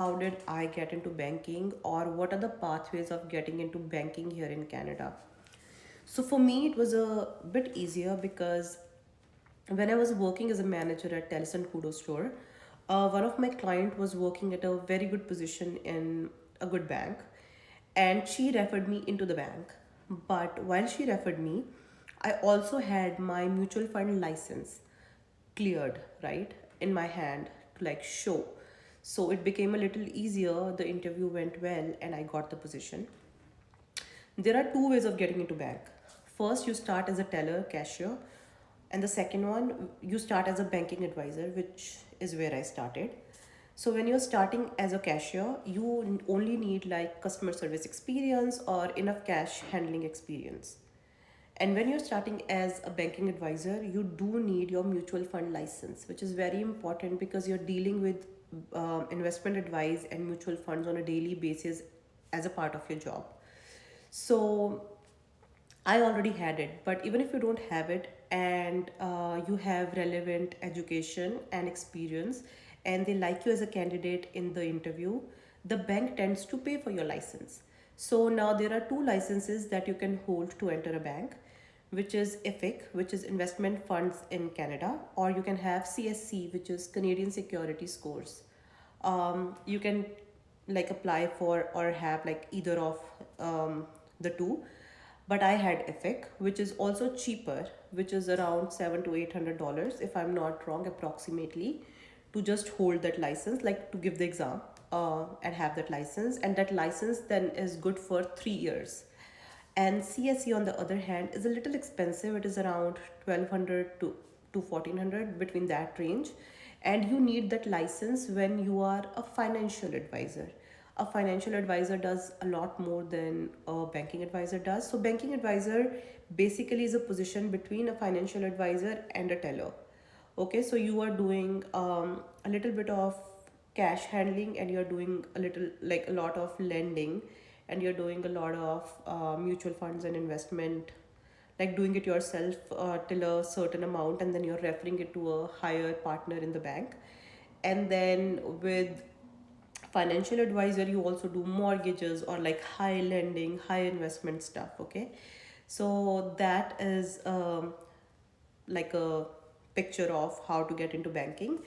how did I get into banking, or what are the pathways of getting into banking here in Canada? So for me, it was a bit easier because when I was working as a manager at Telson Kudo store, one of my client was working at a very good position in a good bank, and she referred me into the bank. But while she referred me, I also had my mutual fund license cleared, right, in my hand to like show. So it became a little easier. The interview went well, and I got the position. There are two ways of getting into bank. First, you start as a teller, cashier, and the second one, you start as a banking advisor, which is where I started. So when you're starting as a cashier, you only need like customer service experience or enough cash handling experience. And when you're starting as a banking advisor, you do need your mutual fund license, which is very important because you're dealing with investment advice and mutual funds on a daily basis as a part of your job. So I already had it, but even if you don't have it and you have relevant education and experience, and they like you as a candidate in the interview, the bank tends to pay for your license. So now there are two licenses that you can hold to enter a bank, which is IFIC, which is Investment Funds in Canada, or you can have CSC, which is Canadian Security Scores. You can like apply for or have like either of the two, but I had EFIC, which is also cheaper, which is around $700 to $800 if I'm not wrong, approximately, to just hold that license, like to give the exam and have that license, and that license then is good for 3 years. And CSE on the other hand is a little expensive. It is around 1200 to 1400, between that range. And you need that license when you are a financial advisor. A financial advisor does a lot more than a banking advisor does. So banking advisor basically is a position between a financial advisor and a teller. Okay, so you are doing a little bit of cash handling, and you're doing a little like a lot of lending, and you're doing a lot of mutual funds and investment, like doing it yourself till a certain amount, and then you're referring it to a higher partner in the bank. And then with financial advisor, you also do mortgages or like high lending, high investment stuff. Okay, so that is like a picture of how to get into banking.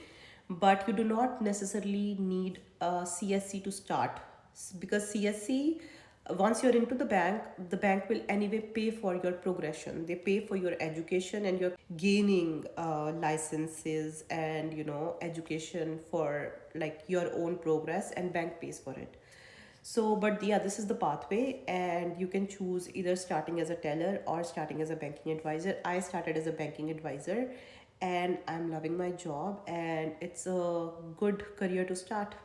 But you do not necessarily need a CSC to start, because CSC, once you're into the bank will anyway pay for your progression. They pay for your education, and you're gaining licenses and education for like your own progress, and bank pays for it. So, but yeah, this is the pathway, and you can choose either starting as a teller or starting as a banking advisor. I started as a banking advisor, and I'm loving my job, and it's a good career to start.